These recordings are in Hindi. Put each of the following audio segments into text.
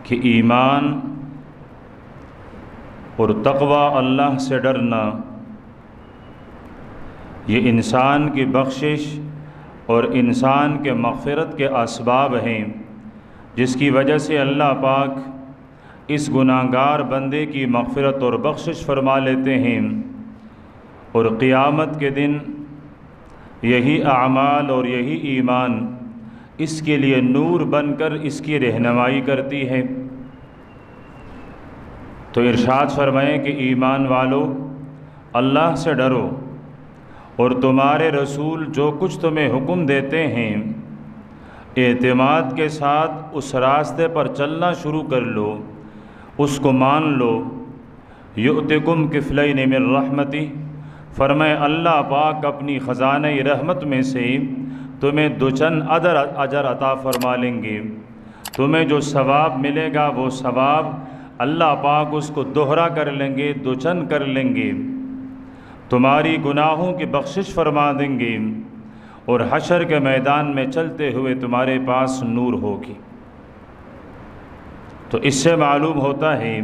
कि ईमान और तक़वा, अल्लाह से डरना, ये इंसान की बख्शिश और इंसान के मग़फ़िरत के असबाब हैं, जिसकी वजह से अल्लाह पाक इस गुनाहगार बंदे की मग़फ़िरत और बख्शिश फरमा लेते हैं और क़ियामत के दिन यही आमाल और यही ईमान इसके लिए नूर बनकर इसकी रहनुमाई करती है। तो इरशाद फरमाएं कि ईमान वालों, अल्लाह से डरो और तुम्हारे रसूल जो कुछ तुम्हें हुक्म देते हैं एतमाद के साथ उस रास्ते पर चलना शुरू कर लो, उसको मान लो। युअतिकुम किफ़लैन मिन रहमती, फरमाए अल्लाह पाक अपनी ख़ज़ाने रहमत में से तुम्हें दुचन अजर अता फरमा लेंगे। तुम्हें जो सवाब मिलेगा वो सवाब अल्लाह पाक उसको दोहरा कर लेंगे, दुचन कर लेंगे। तुम्हारी गुनाहों की बख्शिश फरमा देंगे और हशर के मैदान में चलते हुए तुम्हारे पास नूर होगी। तो इससे मालूम होता है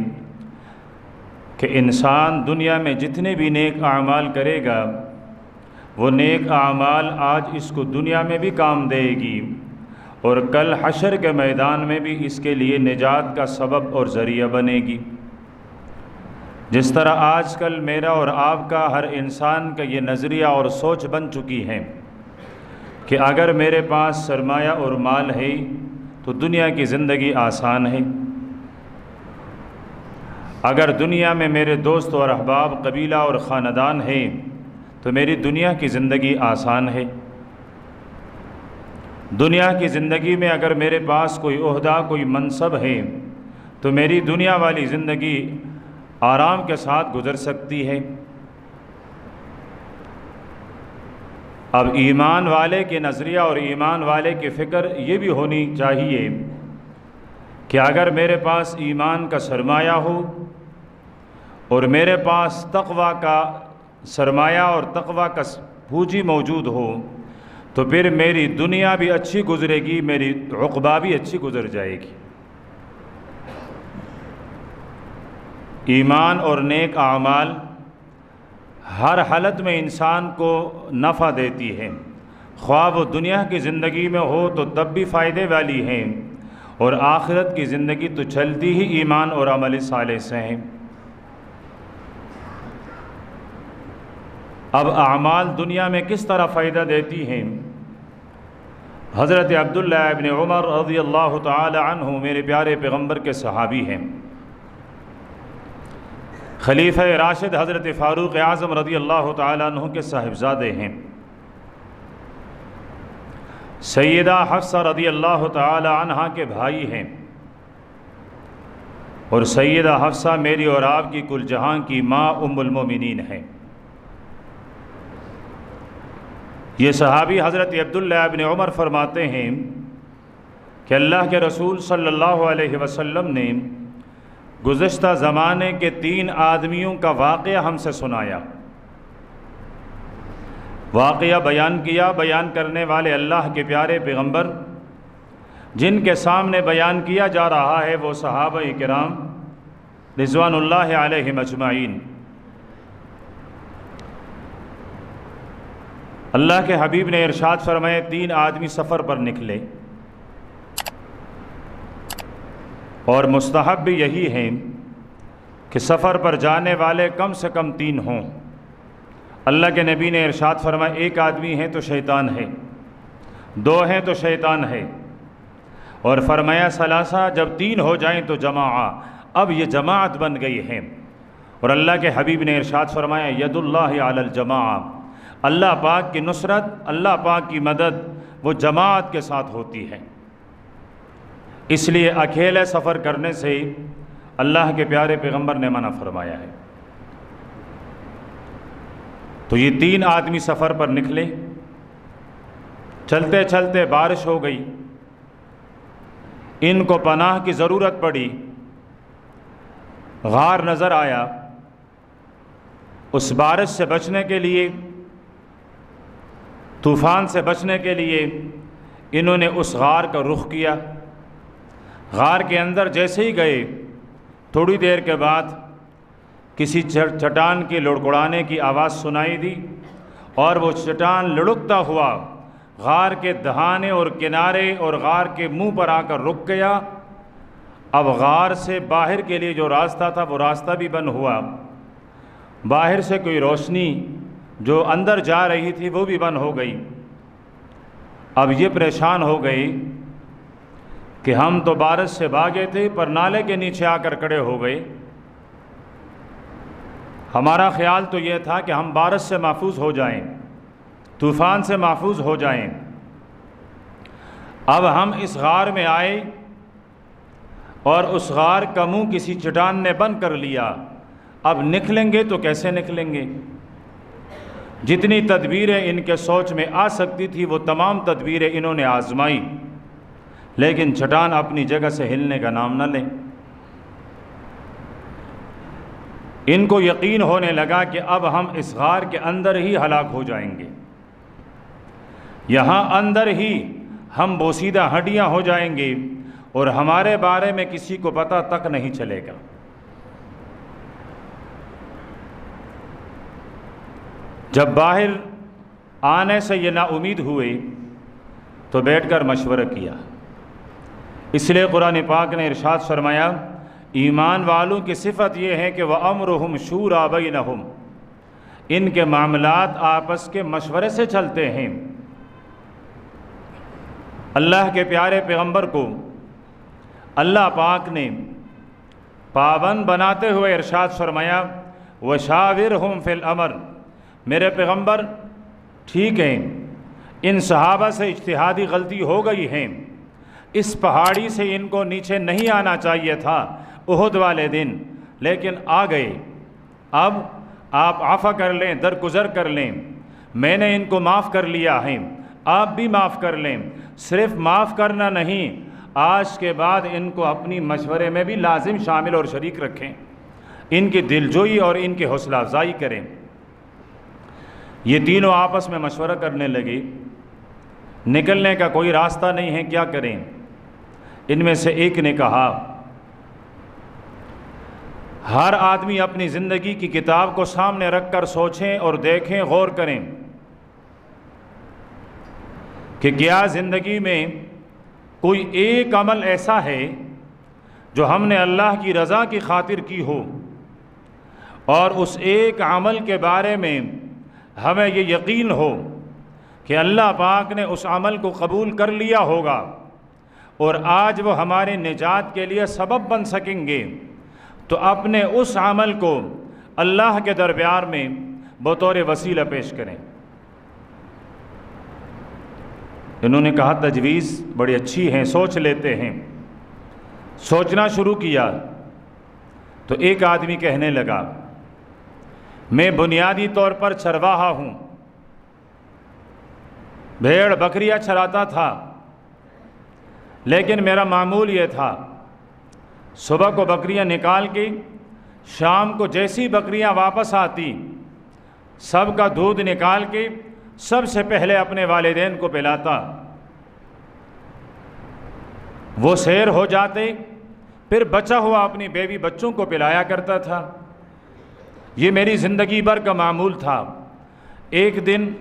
कि इंसान दुनिया में जितने भी नेक आमाल करेगा वो नेक आमाल आज इसको दुनिया में भी काम देगी और कल हशर के मैदान में भी इसके लिए निजात का सबब और ज़रिया बनेगी। जिस तरह आजकल मेरा और आपका हर इंसान का ये नज़रिया और सोच बन चुकी है कि अगर मेरे पास सरमाया और माल है तो दुनिया की ज़िंदगी आसान है, अगर दुनिया में मेरे दोस्त और अहबाब, कबीला और ख़ानदान है तो मेरी दुनिया की ज़िंदगी आसान है। दुनिया की ज़िंदगी में अगर मेरे पास कोई ओहदा, कोई मनसब है तो मेरी दुनिया वाली ज़िंदगी आराम के साथ गुज़र सकती है। अब ईमान वाले के नज़रिया और ईमान वाले की फ़िक्र ये भी होनी चाहिए कि अगर मेरे पास ईमान का सरमाया हो और मेरे पास तक़वा का सरमाया और तक़वा का पूंजी मौजूद हो तो फिर मेरी दुनिया भी अच्छी गुज़रेगी, मेरी उक़बा भी अच्छी गुज़र जाएगी। ईमान और नेक आमाल हर हालत में इंसान को नफ़ा देती है, ख्वाह वो दुनिया की ज़िंदगी में हो तो तब भी फ़ायदे वाली हैं और आखिरत की ज़िंदगी तो चलती ही ईमान और अमल सालेह से हैं। अब आमाल दुनिया में किस तरह फ़ायदा देती हैं? हज़रत अब्दुल्लाह इब्न उमर रज़ियल्लाहु ताला अन्हु मेरे प्यारे पैगम्बर के सहाबी हैं। खलीफा राशिद हज़रत फ़ारूक़ आज़म रज़ियल्लाहु ताला अन्हु के साहिबज़ादे हैं। सैयदा हफ्सा रज़ियल्लाहु ताला अन्हा के भाई हैं और सैयदा हफ्सा मेरी और आपकी कुल जहां की माँ उम्मुल मोमिनीन हैं। ये सहाबी हज़रत अब्दुल्लाह इब्न उमर फरमाते हैं कि अल्लाह के रसूल सल्लल्लाहु अलैहि वसल्लम ने गुज़श्ता ज़माने के 3 आदमियों का वाक़या हमसे सुनाया, वाक़या बयान किया। बयान करने वाले अल्लाह के प्यारे पैगम्बर जिनके सामने बयान किया जा रहा है वो सहाबा-ए किराम रिज़वानुल्लाहि अलैहिम अजमाइन। अल्लाह के हबीब ने इरशाद फरमाया 3 आदमी सफ़र पर निकले और मुस्तहब भी यही है कि सफ़र पर जाने वाले कम से कम 3 हों। अल्लाह के नबी ने इरशाद फरमाया 1 आदमी है तो शैतान है, 2 हैं तो शैतान है, और फरमाया सलासा, जब 3 हो जाएं तो जमाआ, अब ये जमात बन गई है। और अल्लाह के हबीब ने इरशाद फरमाया यदुल्लाहि अलल जमाआ, अल्लाह पाक की नुसरत, अल्लाह पाक की मदद वो जमात के साथ होती है। इसलिए अकेले सफ़र करने से अल्लाह के प्यारे पैगम्बर ने मना फरमाया है। तो ये 3 आदमी सफ़र पर निकले, चलते चलते बारिश हो गई, इनको पनाह की ज़रूरत पड़ी, गार नज़र आया। उस बारिश से बचने के लिए, तूफ़ान से बचने के लिए इन्होंने उस गार का रुख किया। गार के अंदर जैसे ही गए, थोड़ी देर के बाद किसी चट्टान के लुढ़कुड़ाने की आवाज़ सुनाई दी और वो चट्टान लुढ़कता हुआ गार के दहाने और किनारे और गार के मुंह पर आकर रुक गया। अब गार से बाहर के लिए जो रास्ता था वो रास्ता भी बंद हुआ, बाहर से कोई रोशनी जो अंदर जा रही थी वो भी बंद हो गई। अब ये परेशान हो गई कि हम तो बारिश से भागे थे पर नाले के नीचे आकर खड़े हो गए। हमारा ख्याल तो ये था कि हम बारिश से महफूज हो जाएं, तूफ़ान से महफूज हो जाएं। अब हम इस गार में आए और उस गार का मुंह किसी चट्टान ने बंद कर लिया। अब निकलेंगे तो कैसे निकलेंगे? जितनी तदबीरें इनके सोच में आ सकती थी वो तमाम तदबीरें इन्होंने आजमाई, लेकिन चट्टान अपनी जगह से हिलने का नाम न लें। इनको यकीन होने लगा कि अब हम इस गार के अंदर ही हलाक हो जाएंगे, यहाँ अंदर ही हम बोसीदा हड्डियाँ हो जाएंगे और हमारे बारे में किसी को पता तक नहीं चलेगा। जब बाहर आने से ये नाउमीद हुए तो बैठकर मशवरा किया। इसलिए कुरान पाक ने इरशाद फरमाया, ईमान वालों की सिफत यह है कि वह अम्रुहुम शूरा बैनहुम, इनके मामलात आपस के मशवरे से चलते हैं। अल्लाह के प्यारे पैगंबर को अल्लाह पाक ने पाबंद बनाते हुए इरशाद फरमाया, वशाविरहुम फिल अमर, मेरे पैगंबर ठीक हैं, इन सहाबा से इज्तिहादी गलती हो गई है, इस पहाड़ी से इनको नीचे नहीं आना चाहिए था उहुद वाले दिन, लेकिन आ गए। अब आप आफ़ा कर लें, दरगुज़र कर लें, मैंने इनको माफ़ कर लिया है, आप भी माफ़ कर लें। सिर्फ माफ़ करना नहीं, आज के बाद इनको अपनी मशवरे में भी लाजिम शामिल और शरीक रखें, इनकी दिलजोई और इनकी हौसला अफजाई करें। ये तीनों आपस में मशवरा करने लगे, निकलने का कोई रास्ता नहीं है, क्या करें? इनमें से एक ने कहा, हर आदमी अपनी ज़िंदगी की किताब को सामने रखकर सोचें और देखें, गौर करें कि क्या ज़िंदगी में कोई एक अमल ऐसा है जो हमने अल्लाह की रज़ा की खातिर की हो और उस एक अमल के बारे में हमें ये यकीन हो कि अल्लाह पाक ने उस अमल को कबूल कर लिया होगा और आज वो हमारे निजात के लिए सबब बन सकेंगे, तो अपने उस अमल को अल्लाह के दरबार में बतौर वसीला पेश करें। इन्होंने कहा, तजवीज़ बड़ी अच्छी है, सोच लेते हैं। सोचना शुरू किया तो एक आदमी कहने लगा, मैं बुनियादी तौर पर चरवाहा हूँ, भेड़ बकरियाँ चराता था, लेकिन मेरा मामूल ये था, सुबह को बकरियां निकाल के शाम को जैसी बकरियां वापस आती सबका दूध निकाल के सबसे पहले अपने वालिदैन को पिलाता, वो सैर हो जाते, फिर बचा हुआ अपनी बेबी बच्चों को पिलाया करता था। ये मेरी ज़िंदगी भर का मामूल था। एक दिन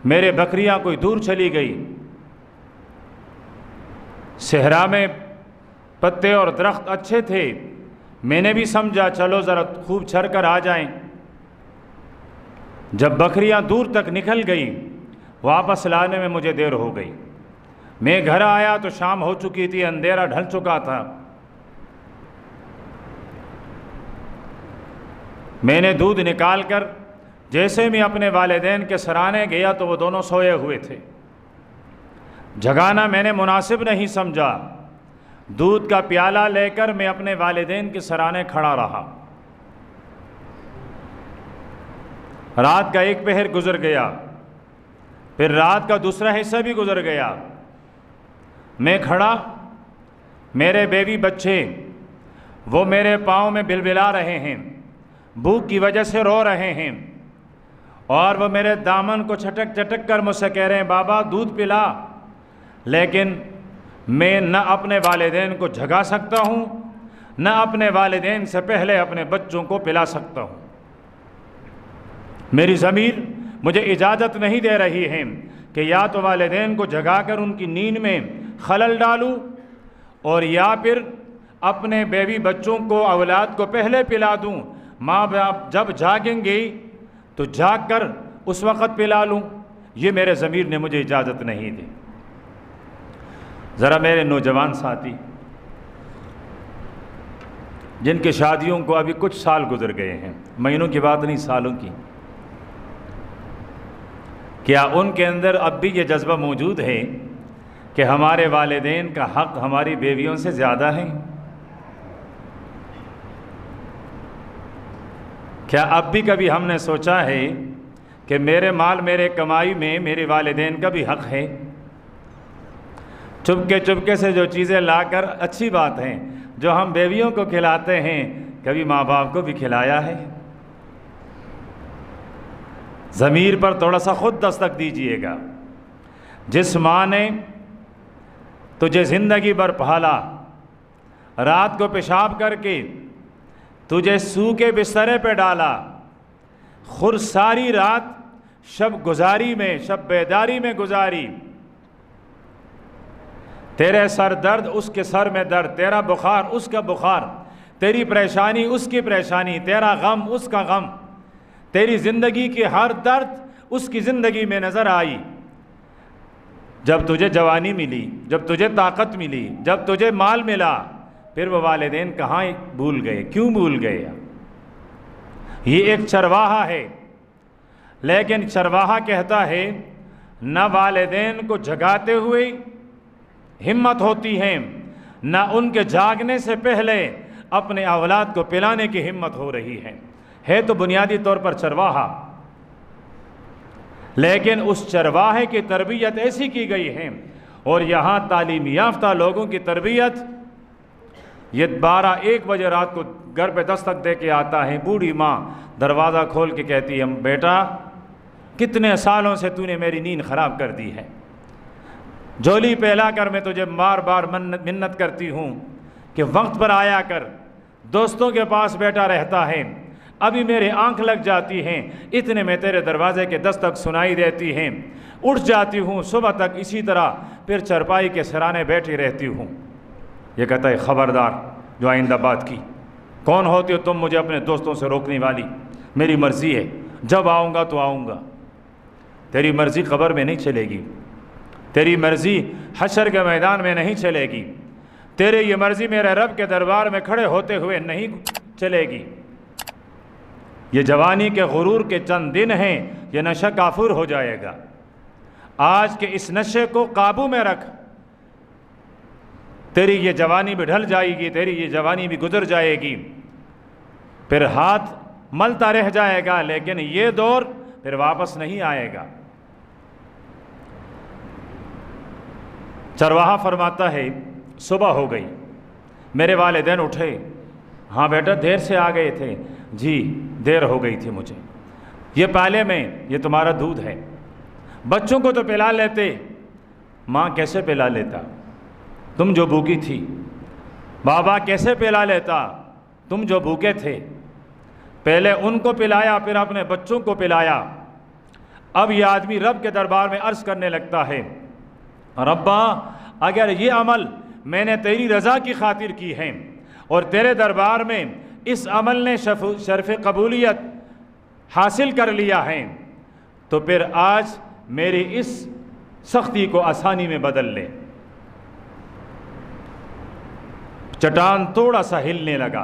मेरे बकरियां कोई दूर चली गई, सहरा में पत्ते और दरख्त अच्छे थे, मैंने भी समझा चलो ज़रा खूब चर कर आ जाएं। जब बकरियां दूर तक निकल गई, वापस लाने में मुझे देर हो गई। मैं घर आया तो शाम हो चुकी थी, अंधेरा ढल चुका था। मैंने दूध निकाल कर जैसे मैं अपने वालिदैन के सराने गया तो वो दोनों सोए हुए थे। जगाना मैंने मुनासिब नहीं समझा। दूध का प्याला लेकर मैं अपने वालिदैन के सराने खड़ा रहा। रात का एक पहर गुजर गया, फिर रात का दूसरा हिस्सा भी गुजर गया। मैं खड़ा, मेरे बेबी बच्चे वो मेरे पाँव में बिलबिला रहे हैं, भूख की वजह से रो रहे हैं, और वो मेरे दामन को चटक चटक कर मुझसे कह रहे हैं, बाबा दूध पिला। लेकिन मैं न अपने वालिदैन को जगा सकता हूँ, न अपने वालिदैन से पहले अपने बच्चों को पिला सकता हूँ। मेरी ज़मीर मुझे इजाज़त नहीं दे रही है कि या तो वालिदैन को जगाकर उनकी नींद में खलल डालूँ और या फिर अपने बेबी बच्चों को, औलाद को पहले पिला दूँ। माँ बाप जब जागेंगे तो जाग कर उस वक़्त पिला लूँ। ये मेरे ज़मीर ने मुझे इजाज़त नहीं दी। ज़रा मेरे नौजवान साथी जिनकी शादियों को अभी कुछ साल गुजर गए हैं, महीनों की बात नहीं, सालों की, क्या उनके अंदर अब भी ये जज्बा मौजूद है कि हमारे वालिदैन का हक़ हमारी बेवियों से ज़्यादा है? क्या अब भी कभी हमने सोचा है कि मेरे माल मेरे कमाई में मेरे वालिदैन का भी हक़ है? चुपके से जो चीज़ें लाकर, अच्छी बात है, जो हम बेवियों को खिलाते हैं, कभी माँ बाप को भी खिलाया है? ज़मीर पर थोड़ा सा खुद दस्तक दीजिएगा। जिस माँ ने तुझे ज़िंदगी भर पाला, रात को पेशाब करके तुझे सूखे बिस्तरे पे डाला, खुद सारी रात शब गुजारी में, शब बेदारी में गुजारी, तेरे सर दर्द उसके सर में दर्द, तेरा बुखार उसका बुखार, तेरी परेशानी उसकी परेशानी, तेरा गम उसका गम, तेरी ज़िंदगी की हर दर्द उसकी ज़िंदगी में नज़र आई। जब तुझे जवानी मिली, जब तुझे ताकत मिली, जब तुझे माल मिला, फिर वो वालिदैन कहाँ भूल गए? क्यों भूल गए? ये एक चरवाहा है, लेकिन चरवाहा कहता है न वालिदैन को जगाते हुए हिम्मत होती है, न उनके जागने से पहले अपने औलाद को पिलाने की हिम्मत हो रही है तो बुनियादी तौर पर चरवाहा, लेकिन उस चरवाहे की तरबियत ऐसी की गई है। और यहाँ तालीम याफ्ता लोगों की तरबियत, ये 12-1 बजे रात को घर पे दस्तक दे के आता है, बूढ़ी माँ दरवाज़ा खोल के कहती है, बेटा कितने सालों से तूने मेरी नींद ख़राब कर दी है, झोली पहला कर मैं तुझे बार बार मिन्नत करती हूँ कि वक्त पर आया कर, दोस्तों के पास बैठा रहता है, अभी मेरी आंख लग जाती हैं, इतने में तेरे दरवाजे के दस्तक सुनाई देती हैं, उठ जाती हूँ, सुबह तक इसी तरह फिर चरपाई के सराने बैठी रहती हूँ। ये कहता है, ख़बरदार जो आइंदा बात की, कौन होती हो तुम मुझे अपने दोस्तों से रोकने वाली? मेरी मर्ज़ी है, जब आऊँगा तो आऊँगा। तेरी मर्ज़ी क़ब्र में नहीं चलेगी, तेरी मर्ज़ी हशर के मैदान में नहीं चलेगी, तेरे ये मर्ज़ी मेरे रब के दरबार में खड़े होते हुए नहीं चलेगी। ये जवानी के गुरूर के चंद दिन हैं, ये नशा काफूर हो जाएगा। आज के इस नशे को काबू में रख, तेरी ये जवानी भी ढल जाएगी, तेरी ये जवानी भी गुजर जाएगी, फिर हाथ मलता रह जाएगा, लेकिन ये दौर फिर वापस नहीं आएगा। चरवाहा फरमाता है, सुबह हो गई, मेरे वालिदैन उठे, हाँ बेटा देर से आ गए थे, जी देर हो गई थी मुझे, ये प्याले में ये तुम्हारा दूध है, बच्चों को तो पिला लेते। माँ कैसे पिला लेता, तुम जो भूखी थी? बाबा कैसे पिला लेता, तुम जो भूखे थे? पहले उनको पिलाया, फिर अपने बच्चों को पिलाया। अब ये आदमी रब के दरबार में अर्ज़ करने लगता है, रब्बा अगर ये अमल मैंने तेरी रज़ा की खातिर की है और तेरे दरबार में इस अमल ने शर्फ़ कबूलियत हासिल कर लिया है, तो फिर आज मेरी इस सख्ती को आसानी में बदल ले। चट्टान थोड़ा सा हिलने लगा,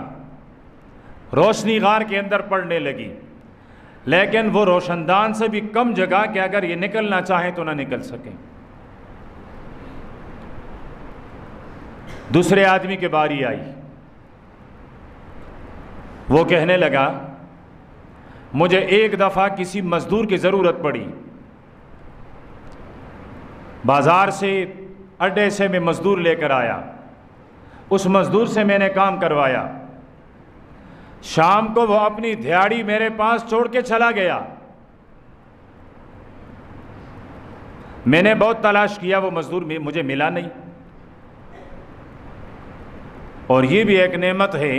रोशनी गार के अंदर पड़ने लगी, लेकिन वो रोशनदान से भी कम जगह कि अगर ये निकलना चाहें तो ना निकल सकें। दूसरे आदमी की बारी आई, वो कहने लगा, मुझे एक दफ़ा किसी मज़दूर की ज़रूरत पड़ी, बाज़ार से, अड्डे से मैं मज़दूर लेकर आया, उस मज़दूर से मैंने काम करवाया, शाम को वो अपनी दिहाड़ी मेरे पास छोड़ के चला गया। मैंने बहुत तलाश किया, वो मज़दूर मुझे मिला नहीं। और ये भी एक नेमत है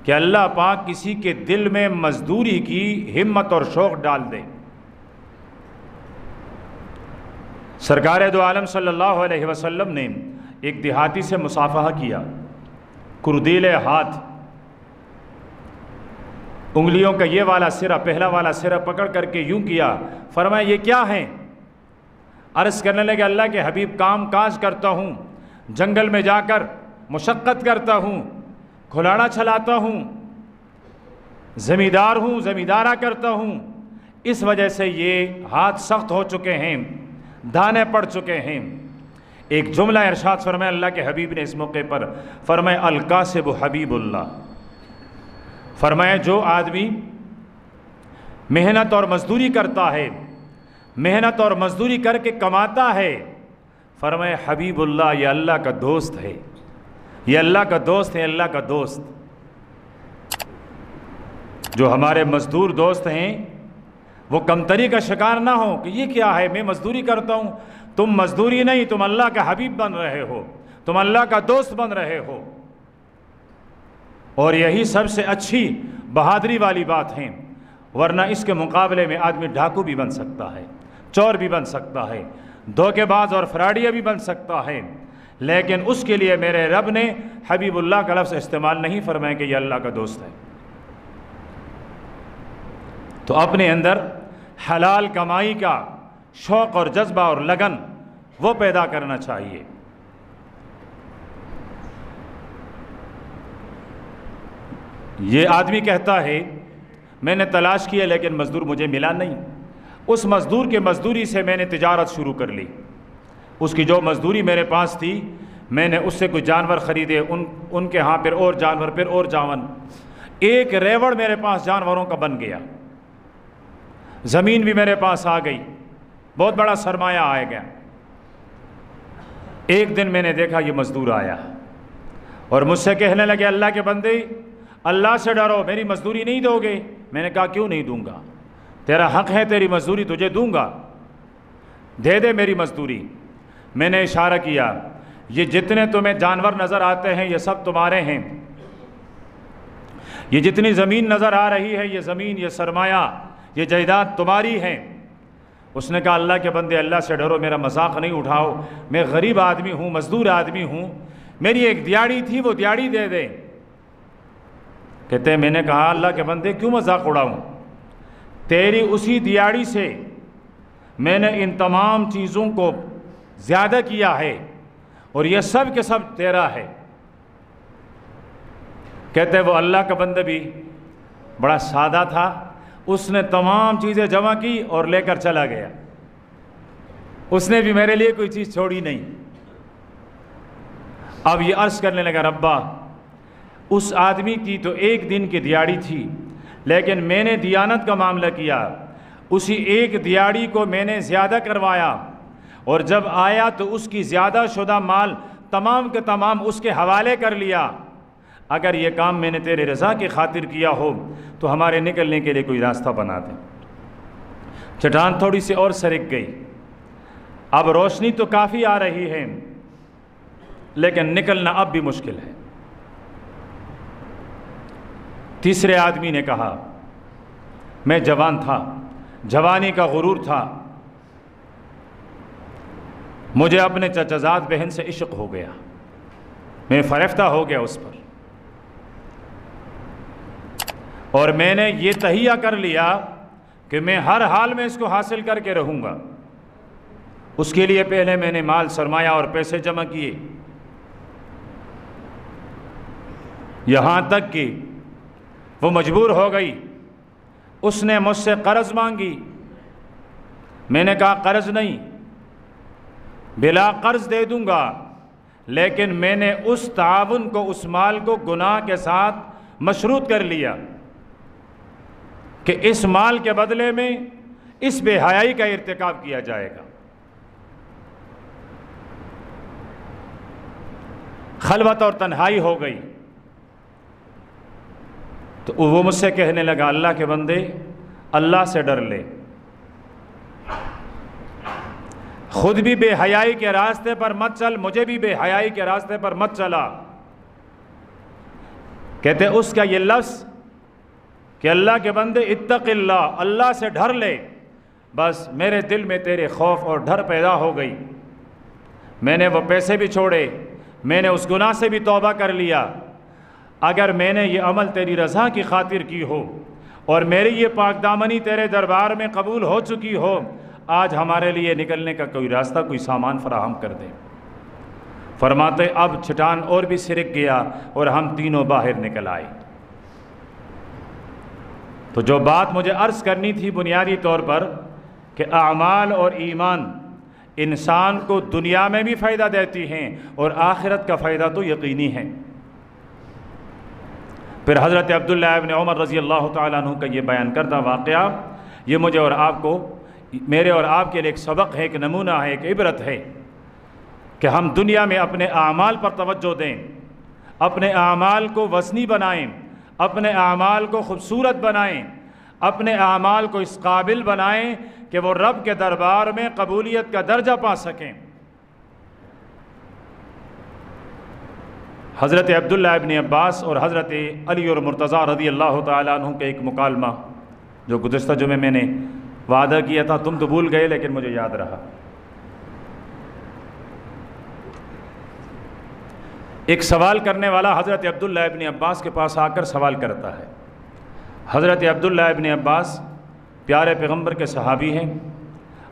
कि अल्लाह पाक किसी के दिल में मजदूरी की हिम्मत और शौक़ डाल दे। सरकार दो आलम सल्लल्लाहु अलैहि वसल्लम ने एक देहाती से मुसाफहा किया, कुर्दीले हाथ, उंगलियों का ये वाला सिरा, पहला वाला सिरा पकड़ करके यूं किया। फरमाया ये क्या है? अर्ज़ करने लगे अल्लाह के हबीब, काम काज करता हूँ, जंगल में जाकर मुशक्क़त करता हूँ, खुलाड़ा चलाता हूँ, ज़मींदार हूँ, ज़मींदारा करता हूँ, इस वजह से ये हाथ सख्त हो चुके हैं, दाने पड़ चुके हैं। एक जुमला इरशाद फरमाया अल्लाह के हबीब ने इस मौके पर, फरमाया अल-कासिबु हबीबुल्लाह, फरमाया जो आदमी मेहनत और मजदूरी करता है, मेहनत और मजदूरी करके कमाता है, फरमाया हबीबुल्लाह, ये अल्लाह का दोस्त है, ये अल्लाह का दोस्त है, अल्लाह का दोस्त। जो हमारे मजदूर दोस्त हैं वो कमतरी का शिकार ना हो कि ये क्या है, मैं मजदूरी करता हूँ। तुम मजदूरी नहीं, तुम अल्लाह का हबीब बन रहे हो, तुम अल्लाह का दोस्त बन रहे हो। और यही सबसे अच्छी बहादुरी वाली बात है, वरना इसके मुकाबले में आदमी डाकू भी बन सकता है, चोर भी बन सकता है, धोखेबाज और फ्राडिया भी बन सकता है, लेकिन उसके लिए मेरे रब ने हबीबुल्लाह का लफ्ज़ इस्तेमाल नहीं फरमाया कि यह अल्लाह का दोस्त है। तो अपने अंदर हलाल कमाई का शौक़ और जज्बा और लगन वो पैदा करना चाहिए। ये आदमी कहता है मैंने तलाश किया लेकिन मज़दूर मुझे मिला नहीं। उस मज़दूर के मज़दूरी से मैंने तिजारत शुरू कर ली। उसकी जो मज़दूरी मेरे पास थी, मैंने उससे कुछ जानवर ख़रीदे, उनके यहाँ फिर और जानवर, फिर और जानवर, एक रेवड़ मेरे पास जानवरों का बन गया। ज़मीन भी मेरे पास आ गई, बहुत बड़ा सरमाया आ गया। एक दिन मैंने देखा ये मज़दूर आया और मुझसे कहने लगे अल्लाह के बंदे, अल्लाह से डरो, मेरी मज़दूरी नहीं दोगे? मैंने कहा क्यों नहीं दूंगा, तेरा हक़ है, तेरी मज़दूरी तुझे दूंगा, दे दे मेरी मज़दूरी। मैंने इशारा किया, ये जितने तुम्हें जानवर नज़र आते हैं ये सब तुम्हारे हैं, ये जितनी ज़मीन नज़र आ रही है ये ज़मीन, ये सरमाया, ये जायदाद तुम्हारी है। उसने कहा अल्लाह के बंदे अल्लाह से डरो, मेरा मजाक नहीं उठाओ, मैं गरीब आदमी हूँ, मज़दूर आदमी हूँ, मेरी एक दिहाड़ी थी वो दिहाड़ी दे दे। कहते हैं मैंने कहा अल्लाह के बंदे क्यों मजाक उड़ाऊँ, तेरी उसी दिहाड़ी से मैंने इन तमाम चीज़ों को ज़्यादा किया है और यह सब के सब तेरा है। कहते हैं वो अल्लाह का बंदा भी बड़ा सादा था, उसने तमाम चीज़ें जमा की और लेकर चला गया, उसने भी मेरे लिए कोई चीज़ छोड़ी नहीं। अब ये अर्ज़ करने लगा रब्बा, उस आदमी की तो एक दिन की दिहाड़ी थी, लेकिन मैंने दियानत का मामला किया, उसी एक दिहाड़ी को मैंने ज़्यादा करवाया और जब आया तो उसकी ज़्यादा शुदा माल तमाम के तमाम उसके हवाले कर लिया। अगर ये काम मैंने तेरे रज़ा की खातिर किया हो तो हमारे निकलने के लिए कोई रास्ता बना दे। चट्टान थोड़ी सी और सरक गई, अब रोशनी तो काफ़ी आ रही है लेकिन निकलना अब भी मुश्किल है। तीसरे आदमी ने कहा मैं जवान था, जवानी का गुरूर था, मुझे अपने चचाजाद बहन से इश्क हो गया, मैं फरेफ्ता हो गया उस पर और मैंने ये तहिया कर लिया कि मैं हर हाल में इसको हासिल करके रहूँगा। उसके लिए पहले मैंने माल, सरमाया और पैसे जमा किए, यहाँ तक कि वो मजबूर हो गई, उसने मुझसे कर्ज़ मांगी। मैंने कहा कर्ज़ नहीं, बिला कर्ज़ दे दूँगा, लेकिन मैंने उस ताउन को, उस माल को गुनाह के साथ मशरूत कर लिया कि इस माल के बदले में इस बेहयाई का इर्तिकाब किया जाएगा। खलवत और तन्हाई हो गई तो वो मुझसे कहने लगा अल्लाह के बंदे अल्लाह से डर ले, खुद भी बेहयाई के रास्ते पर मत चल, मुझे भी बेहयाई के रास्ते पर मत चला। कहते उसका ये लफ्ज़ कि अल्लाह के बंदे इत्तक़िल्लाह, अल्लाह से डर ले, बस मेरे दिल में तेरे खौफ और डर पैदा हो गई। मैंने वो पैसे भी छोड़े, मैंने उस गुनाह से भी तौबा कर लिया। अगर मैंने ये अमल तेरी रज़ा की खातिर की हो और मेरी ये पाकदामनी तेरे दरबार में कबूल हो चुकी हो, आज हमारे लिए निकलने का कोई रास्ता, कोई सामान फराहम कर दे। फरमाते अब चट्टान और भी सिरक गया और हम तीनों बाहर निकल आए। तो जो बात मुझे अर्ज़ करनी थी बुनियादी तौर पर कि आमाल और ईमान इंसान को दुनिया में भी फ़ायदा देती हैं और आखिरत का फ़ायदा तो यकीनी है। फिर हज़रत अब्दुल्लाह इब्न उमर रज़ी अल्लाह ताला अन्हु का ये बयान करता वाक़या, ये मुझे और आपको, मेरे और आपके लिए एक सबक है, एक नमूना है, एक इबरत है कि हम दुनिया में अपने आमाल पर तवज्जो दें, अपने आमाल को वज़नी बनाएं, अपने आमाल को खूबसूरत बनाएं, अपने आमाल को इस काबिल बनाएं कि वो रब के दरबार में कबूलियत का दर्जा पा सकें। हज़रत अब्दुल्लाह इब्न अब्बास और हज़रत अली और मुर्तज़ा रज़ी अल्लाह ताला अन्हु के एक मुकालमा जो गुज़िश्ता जुमे मैंने वादा किया था, तुम तो भूल गए लेकिन मुझे याद रहा। एक सवाल करने वाला हज़रत अब्दुल्लाह इब्न अब्बास के पास आकर सवाल करता है। हज़रत अब्दुल्लाह इब्न अब्बास प्यारे पैगम्बर के सहाबी हैं,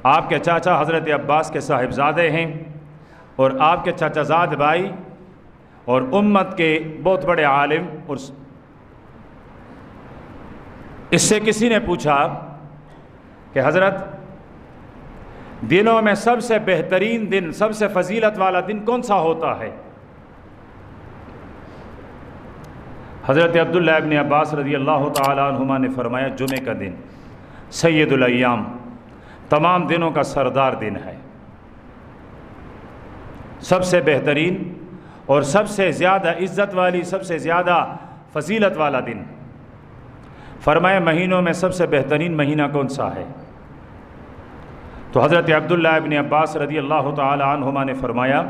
आपके चाचा हज़रत अब्बास के साहिबजादे हैं और आपके चाचाजाद भाई और उम्मत के बहुत बड़े आलिम। और इससे किसी ने पूछा कि हज़रत दिनों में सबसे बेहतरीन दिन, सबसे फजीलत वाला दिन कौन सा होता है? हज़रत अब्दुल्लाह इब्न अब्बास रज़ी अल्लाह ताला अन्हुमा ने फरमाया, जुमे का दिन सैयदुल अय्याम, तमाम दिनों का सरदार दिन है, सबसे बेहतरीन और सबसे ज़्यादा इज़्ज़त वाली, सबसे ज़्यादा फजीलत वाला दिन। फरमाया महीनों में सबसे बेहतरीन महीना कौन सा है? तो हज़रत अब्दुल्लाह इब्न अब्बास रज़ी अल्लाह ताला अन्हुमा ने फरमाया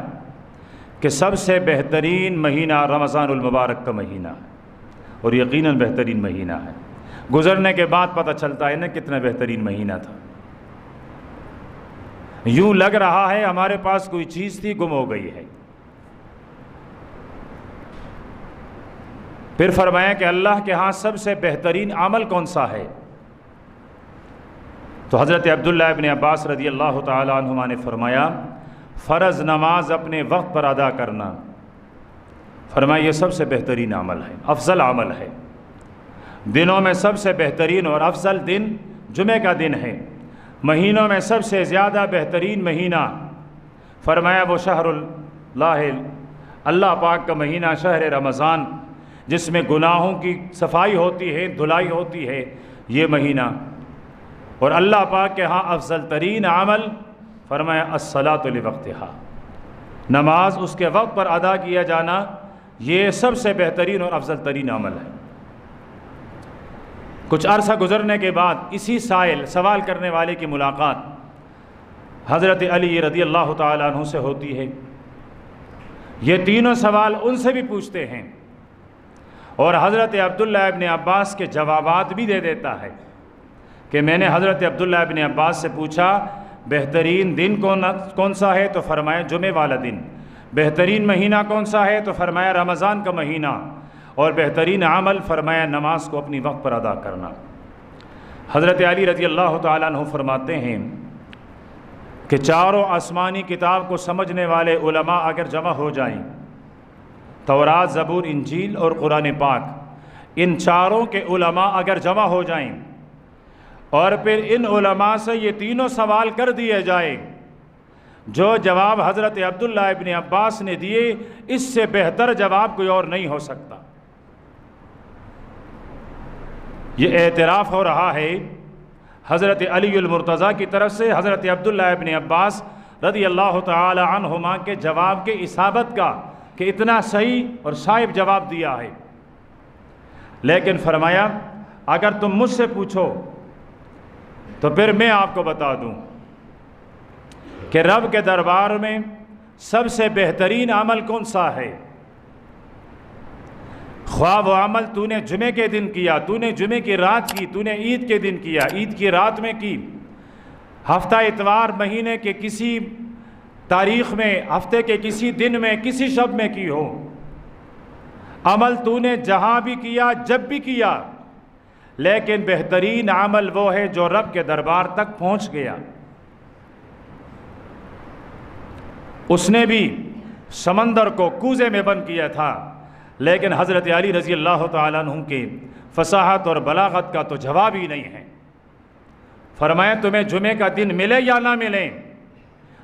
कि सबसे बेहतरीन महीना रमज़ानुल मुबारक का महीना है और यकीनन बेहतरीन महीना है। गुज़रने के बाद पता चलता है ना कितना बेहतरीन महीना था। यूँ लग रहा है हमारे पास कोई चीज़ थी, गुम हो गई है। फिर फरमाया कि अल्लाह के यहाँ सबसे बेहतरीन अमल कौन सा है? तो हज़रत अब्दुल्लाह इब्न अब्बास रज़ी अल्लाह ताला अन्हुमा ने फरमाया, फ़र्ज़ नमाज अपने वक्त पर अदा करना। फरमाया ये सबसे बेहतरीन अमल है, अफजल अमल है। दिनों में सबसे बेहतरीन और अफजल दिन जुमे का दिन है। महीनों में सबसे ज़्यादा बेहतरीन महीना फरमाया वो शहरुल्लाह, अल्लाह पाक का महीना, शहर रमज़ान, जिसमें गुनाहों की सफाई होती है, धुलाई होती है, ये महीना। और अल्लाह पाक के यहाँ अफजल तरीन अमल फरमाया अस्सलातु लिवक्तिहा, नमाज उसके वक्त पर अदा किया जाना, ये सबसे बेहतरीन और अफजल तरीन अमल है। कुछ अरसा गुजरने के बाद इसी साइल, सवाल करने वाले की मुलाकात हज़रत अली रज़ी अल्लाह ताला अन्हु से होती है। ये तीनों सवाल उनसे भी पूछते हैं और हज़रत अब्दुल्लाह इब्न अब्बास के जवाबात भी दे देता है कि मैंने हज़रत अब्दुल्लाह इब्न अब्बास से पूछा बेहतरीन दिन कौन सा है? तो फरमाया जुमे वाला दिन। बेहतरीन महीना कौन सा है? तो फरमाया रमज़ान का महीना। और बेहतरीन अमल फरमाया नमाज को अपनी वक्त पर अदा करना। हज़रत अली रज़ी अल्लाह ताला अन्हु फरमाते हैं कि चारों आसमानी किताब को समझने वाले उलमा अगर जमा हो जाएं, तौरात, ज़बूर, इंजील और कुरान पाक, इन चारों के उलमा अगर जमा हो जाएं और फिर इन उलमा से ये तीनों सवाल कर दिए जाए, जो जवाब हज़रत अब्दुल्लाह इब्न अब्बास ने दिए, इससे बेहतर जवाब कोई और नहीं हो सकता। ये एतराफ़ हो रहा है हज़रत अलीउल मुर्तज़ा की तरफ से हज़रत अब्दुल्लाह इब्न अब्बास रज़ी अल्लाह ताला अन्हुमा के जवाब के इसाबत का कि इतना सही और साहिब जवाब दिया है। लेकिन फरमाया अगर तुम मुझसे पूछो तो फिर मैं आपको बता दूं कि रब के दरबार में सबसे बेहतरीन अमल कौन सा है? ख्वाह वो अमल तूने जुमे के दिन किया, तूने जुमे की रात की, तूने ईद के दिन किया, ईद की रात में की, हफ्ता इतवार महीने के किसी तारीख़ में, हफ्ते के किसी दिन में, किसी शब में की हो, अमल तूने जहाँ भी किया, जब भी किया, लेकिन बेहतरीन अमल वो है जो रब के दरबार तक पहुँच गया। उसने भी समंदर को कूजे में बंद किया था, लेकिन हज़रत अली रज़ी अल्लाह तआला अन्हु के फसाहत और बलागत का तो जवाब ही नहीं है। फरमाया तुम्हें जुमे का दिन मिले या ना मिले,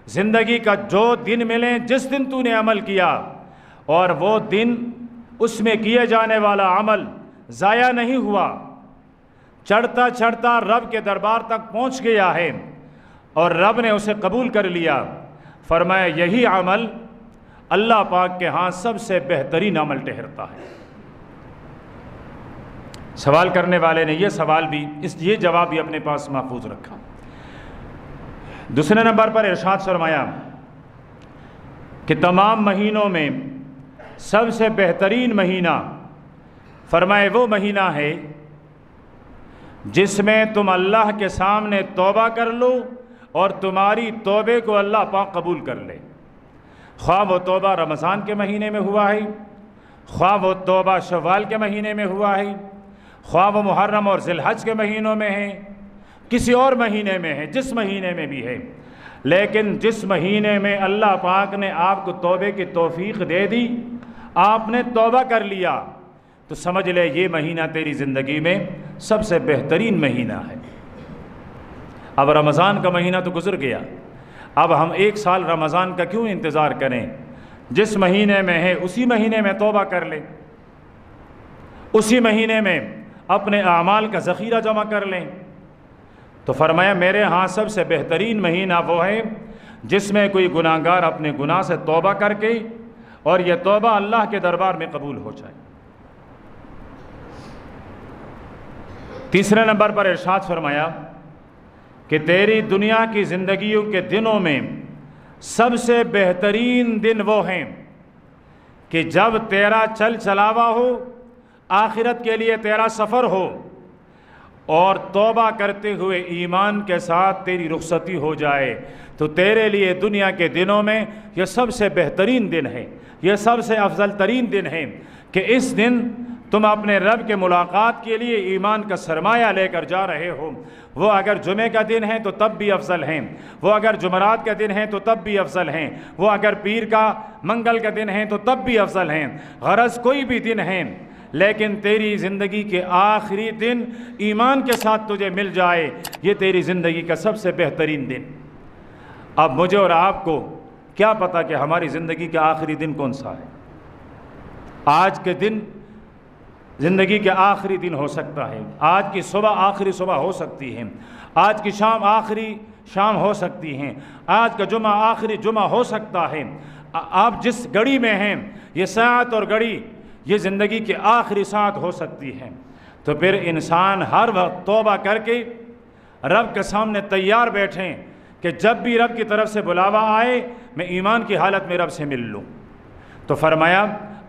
ज़िंदगी का जो दिन मिले, जिस दिन तूने अमल किया और वो दिन उसमें किए जाने वाला अमल ज़ाया नहीं हुआ, चढ़ता चढ़ता रब के दरबार तक पहुँच गया है और रब ने उसे कबूल कर लिया। फरमाया यही अमल अल्लाह पाक के यहाँ सबसे बेहतरीन अमल ठहरता है। सवाल करने वाले ने यह सवाल भी, ये जवाब भी अपने पास महफूज रखा। दूसरे नंबर पर इरशाद फरमाया कि तमाम महीनों में सबसे बेहतरीन महीना, फरमाए वो महीना है जिसमें तुम अल्लाह के सामने तौबा कर लो और तुम्हारी तौबे को अल्लाह पाक कबूल कर ले। ख्वाह वो तौबा रमज़ान के महीने में हुआ है, ख्वाह वो तौबा शव्वाल के महीने में हुआ है, ख्वाह वो मुहर्रम और ज़िलहज के महीनों में है, किसी और महीने में है, जिस महीने में भी है, लेकिन जिस महीने में अल्लाह पाक ने आपको तौबे की तौफीक दे दी, आपने तौबा कर लिया, तो समझ ले ये महीना तेरी ज़िंदगी में सबसे बेहतरीन महीना है। अब रमज़ान का महीना तो गुज़र गया, अब हम एक साल रमज़ान का क्यों इंतज़ार करें? जिस महीने में है उसी महीने में तौबा कर लें, उसी महीने में अपने आमाल का ज़ख़ीरा जमा कर लें। तो फरमाया मेरे यहाँ सबसे बेहतरीन महीना वो है जिसमें कोई गुनाहगार अपने गुनाह से तौबा करके और यह तौबा अल्लाह के दरबार में कबूल हो जाए। तीसरे नंबर पर इरशाद फरमाया कि तेरी दुनिया की ज़िंदगियों के दिनों में सबसे बेहतरीन दिन वो हैं कि जब तेरा चल चलावा हो, आखिरत के लिए तेरा सफ़र हो और तौबा करते हुए ईमान के साथ तेरी रुखसती हो जाए, तो तेरे लिए दुनिया के दिनों में यह सबसे बेहतरीन दिन है, यह सबसे अफजल तरीन दिन है कि इस दिन तुम अपने रब के मुलाकात के लिए ईमान का सरमाया लेकर जा रहे हो। वो अगर जुमे का दिन है तो तब भी अफजल हैं, वो अगर जुमरात का दिन है तो तब भी अफजल हैं, वो अगर पीर का मंगल का दिन है तो तब भी अफजल हैं। गरज कोई भी दिन है, लेकिन तेरी ज़िंदगी के आखिरी दिन ईमान के साथ तुझे मिल जाए, ये तेरी ज़िंदगी का सबसे बेहतरीन दिन। अब मुझे और आपको क्या पता कि हमारी ज़िंदगी का आखिरी दिन कौन सा है? आज के दिन ज़िंदगी के आखिरी दिन हो सकता है, आज की सुबह आखिरी सुबह हो सकती है, आज की शाम आखिरी शाम हो सकती हैं, आज का जुमा आखिरी जुमा हो सकता है। आप जिस घड़ी में हैं, ये सात और घड़ी ये ज़िंदगी की आखिरी साथ हो सकती है। तो फिर इंसान हर वक्त तौबा करके रब के सामने तैयार बैठें कि जब भी रब की तरफ से बुलावा आए मैं ईमान की हालत में रब से मिल लूँ। तो फरमाया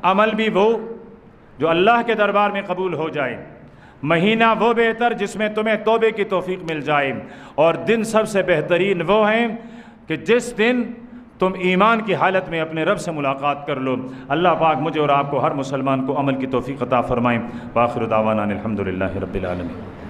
अमल भी वो जो अल्लाह के दरबार में कबूल हो जाए, महीना वो बेहतर जिसमें तुम्हें तौबे की तौफीक मिल जाए, और दिन सबसे बेहतरीन वो हैं कि जिस दिन तुम ईमान की हालत में अपने रब से मुलाकात कर लो। अल्लाह पाक मुझे और आपको हर मुसलमान को अमल की तौफीक अता फ़रमाएँ। व आखिर दावाना अनिल हम्दुलिल्लाहि रब्बिल आलमीन।